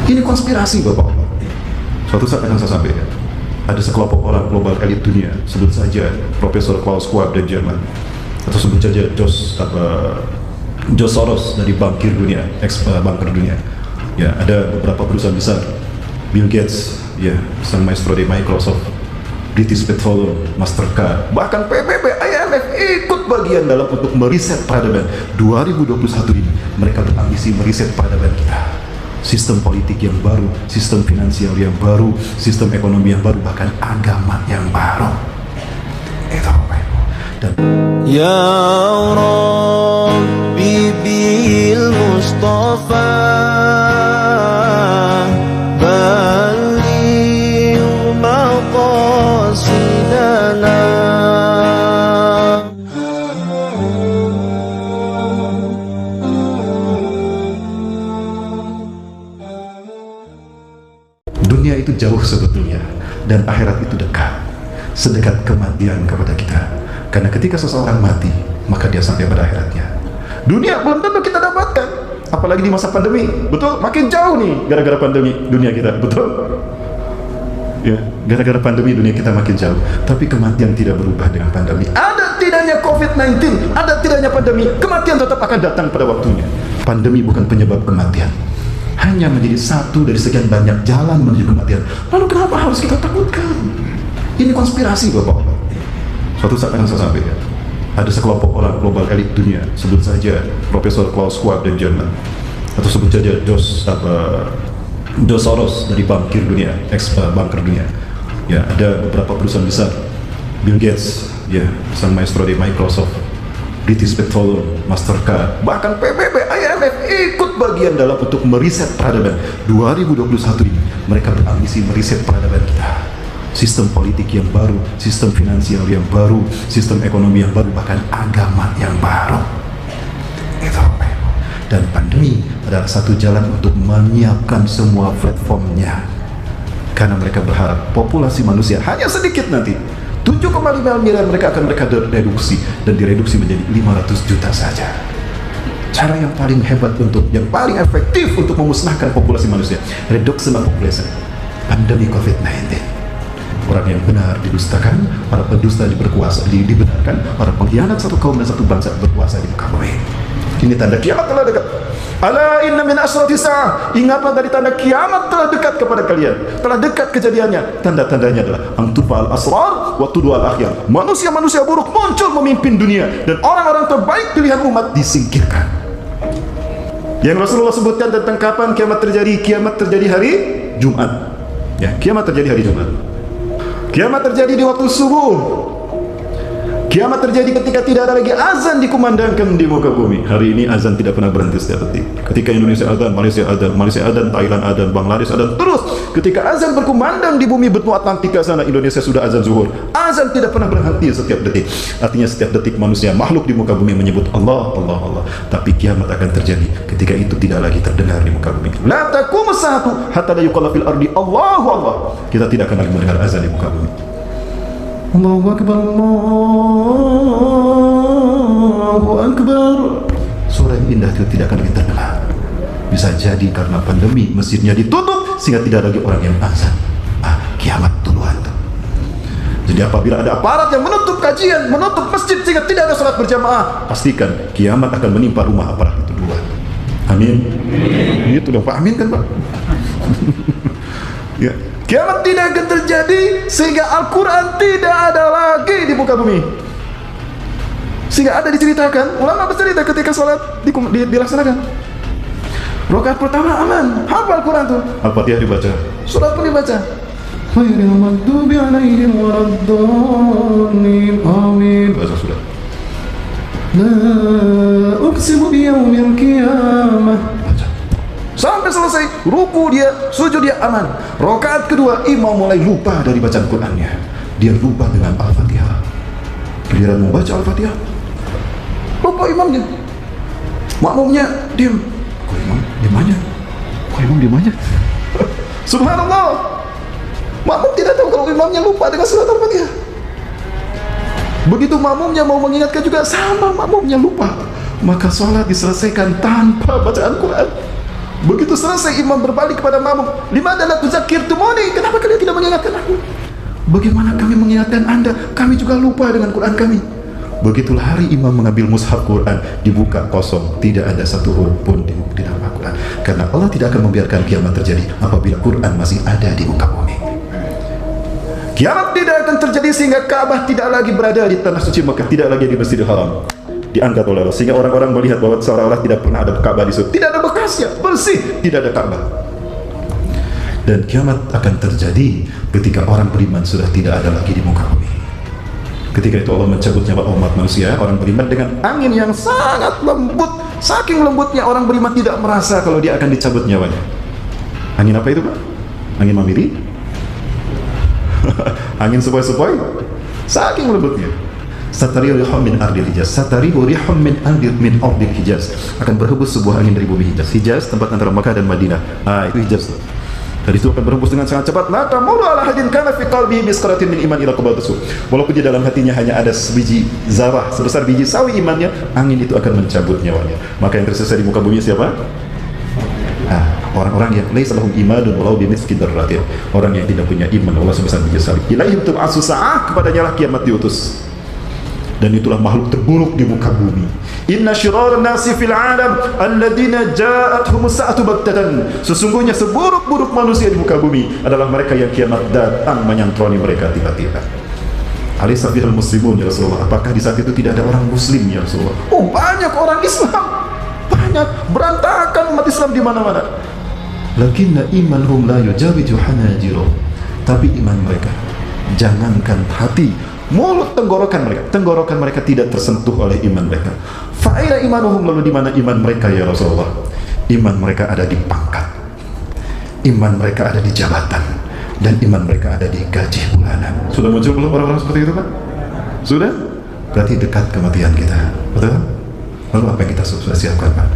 Ini konspirasi Bapak. Suatu saat akan saya sampaikan. Ada sekelompok orang global elit dunia, sebut saja Profesor Klaus Schwab dari Jerman, atau sebut saja George Soros dari bankir dunia, banker dunia. Ya, ada beberapa perusahaan besar, Bill Gates, ya, sang maestro di Microsoft, British Petroleum, Mastercard, bahkan PBB, IMF ikut bagian dalam untuk meriset peradaban. 2021 ini mereka berambisi meriset peradaban kita. Sistem politik yang baru, sistem finansial yang baru, sistem ekonomi yang baru, bahkan agama yang baru. Itu Bapak Ibu. Dan Ya Rabbi bil Mustafa balligh maqasidana. dunia itu jauh sebetulnya, dan akhirat itu dekat, sedekat kematian kepada kita. Karena ketika seseorang mati, maka dia sampai pada akhiratnya. Dunia belum tentu kita dapatkan, apalagi di masa pandemi. Betul, makin jauh nih gara-gara pandemi dunia kita, betul? Ya, gara-gara pandemi dunia kita makin jauh. Tapi kematian tidak berubah dengan pandemi. Ada tidaknya COVID-19, ada tidaknya pandemi, kematian tetap akan datang pada waktunya. Pandemi bukan penyebab kematian, hanya menjadi satu dari sekian banyak jalan menuju kematian. Lalu kenapa harus kita takutkan? Ini konspirasi Bapak. Suatu saat akan saya sampaikan. Ada sekelompok orang global elit dunia, sebut saja Profesor Klaus Schwab dari Jerman, atau sebut saja George Soros dari bankir dunia, banker dunia. Ya, ada beberapa perusahaan besar, Bill Gates, ya, sang maestro di Microsoft, British Petroleum, Mastercard, bahkan PBB, IMF ikut bagian dalam untuk meriset peradaban. 2021 ini mereka berambisi meriset peradaban kita. Sistem politik yang baru, sistem finansial yang baru, sistem ekonomi yang baru, bahkan agama yang baru. Itu Bapak Ibu. Dan pandemi adalah satu jalan untuk menyiapkan semua platformnya. Karena mereka berharap populasi manusia hanya sedikit nanti. 7,5 miliar mereka akan reduksi, dan direduksi menjadi 500 juta saja. Cara yang paling hebat yang paling efektif untuk memusnahkan populasi manusia, reduction of population, pandemi COVID-19. Orang yang benar didustakan, para pendusta dibenarkan, para pengkhianat satu kaum dan satu bangsa berkuasa di muka bumi. Ini tanda kiamat telah dekat. Ala inna min asyrati sa'ah. Ingatlah dari tanda kiamat telah dekat kepada kalian. Telah dekat kejadiannya. Tanda-tandanya adalah angtufal asrar wa tudwal akhyar. Manusia-manusia buruk muncul memimpin dunia, dan orang-orang terbaik pilihan umat disingkirkan. Yang Rasulullah sebutkan tentang kapan kiamat terjadi. Kiamat terjadi hari Jumat. Ya, kiamat terjadi hari Jumat. Kiamat terjadi di waktu subuh. Kiamat terjadi ketika tidak ada lagi azan dikumandangkan di muka bumi. Hari ini azan tidak pernah berhenti setiap detik. Ketika Indonesia azan, Malaysia azan, Thailand azan, Bangladesh azan, terus. Ketika azan berkumandang di bumi benua Atlantika sana, Indonesia sudah azan zuhur. Azan tidak pernah berhenti setiap detik. Artinya setiap detik manusia, makhluk di muka bumi menyebut Allah, Allah, Allah. Tapi kiamat akan terjadi ketika itu tidak lagi terdengar di muka bumi. La taqumus saatu hatta la yuqala fil ardi Allahu Allah. Kita tidak akan lagi mendengar azan di muka bumi. Allahu Akbar, Allahu Akbar. Suara yang indah itu tidak akan lagi terdengar. Bisa jadi karena pandemi masjidnya ditutup sehingga tidak lagi orang yang azan. Kiamat duluan tuh. Jadi apabila ada aparat yang menutup kajian, menutup masjid sehingga tidak ada salat berjamaah, pastikan kiamat akan menimpa rumah aparat itu duluan. Amin. Itu dong Pak, amin kan Pak? Ya. Kiamat tidak akan terjadi sehingga Al-Quran tidak ada lagi di muka bumi. Sehingga ada diceritakan, ulama bercerita ketika sholat dilaksanakan. Rakaat pertama aman, hafal Al-Quran tuh. Al-Fatihah dibaca, surat pun dibaca. Ghairil maghdubi alaihim waladdallin. Amin. Baca surat. La uqsimu biyaumil qiyamah. Sampai selesai, ruku dia, sujud dia, aman. Rakaat kedua, imam mulai lupa dari bacaan Qur'annya. Dia lupa dengan Al-Fatihah. Giliran mau baca Al-Fatihah, lupa imamnya. Makmumnya diam. Kok imam diam aja? Kok imam diam aja? Subhanallah. Makmum tidak tahu kalau imamnya lupa dengan surat Al-Fatihah. Begitu makmumnya mau mengingatkan juga, sama makmumnya lupa. Maka sholat diselesaikan tanpa bacaan Quran. Begitu selesai imam berbalik kepada makmum, "Limadza la tuzakkirtumuni?" Kenapa kalian tidak mengingatkan aku? Bagaimana kami mengingatkan Anda? Kami juga lupa dengan Quran kami. Begitulah hari imam mengambil mushaf Quran, dibuka kosong, tidak ada satu huruf pun di dalam Al-Quran. Karena Allah tidak akan membiarkan kiamat terjadi apabila Quran masih ada di muka bumi. Kiamat tidak akan terjadi sehingga Ka'bah tidak lagi berada di tanah suci Mekah, tidak lagi di Masjidil Haram. Diangkat oleh Allah sehingga orang-orang melihat bahwa seolah-olah tidak pernah ada Ka'bah di situ. Tidak ada bekasnya, bersih, tidak ada Ka'bah. Dan kiamat akan terjadi ketika orang beriman sudah tidak ada lagi di muka bumi. Ketika itu Allah mencabut nyawa umat manusia, orang beriman dengan angin yang sangat lembut. Saking lembutnya orang beriman tidak merasa kalau dia akan dicabut nyawanya. Angin apa itu, Pak? Angin mamiri? Angin sepoi-sepoi? Saking lembutnya. Satarihu rihum min ardil Hijaz. Satarihu rihum min ardil Hijaz. Akan berhembus sebuah angin dari bumi Hijaz. Hijaz tempat antara Makkah dan Madinah. Itu Hijaz. Dari itu akan berhembus dengan sangat cepat. La tamuru ala hadin kana fi qalbihi misqalatin min iman ila qabatusu. Walaupun di dalam hatinya hanya ada sebiji zarah sebesar biji sawi imannya, angin itu akan mencabut nyawanya. Maka yang tersisa di muka bumi siapa? Orang-orang yang laisa lahum imanun walau bimithqil dzarratin. Orang yang tidak punya iman Allah sebesar biji sawi. Ilaihim tub'atsu sa'ah, kepadanya lah kiamat diutus. Dan itulah makhluk terburuk di muka bumi. Inna syiraran nasi fil alam alladziina ja'atuhumus sa'atu baghtatan. Sesungguhnya seburuk-buruk manusia di muka bumi adalah mereka yang kiamat datang menyantroni mereka tiba-tiba. Alaysa fihal muslimun ya Rasulullah? Apakah di saat itu tidak ada orang muslim ya Rasulullah? Oh, banyak orang Islam. Banyak, berantakan umat Islam di mana-mana. Lakinna imanhum la yujawizu hanajirahum. Tapi iman mereka, jangankan hati, mulut, tenggorokan mereka tidak tersentuh oleh iman mereka. Fa'ila imanuhum, lalu di mana iman mereka ya Rasulullah? Iman mereka ada di pangkat, iman mereka ada di jabatan, dan iman mereka ada di gaji bulanan. Sudah muncul belum orang-orang seperti itu, Pak? Sudah? Berarti dekat kematian kita, betul? Lalu apa yang kita sudah siapkan, Pak?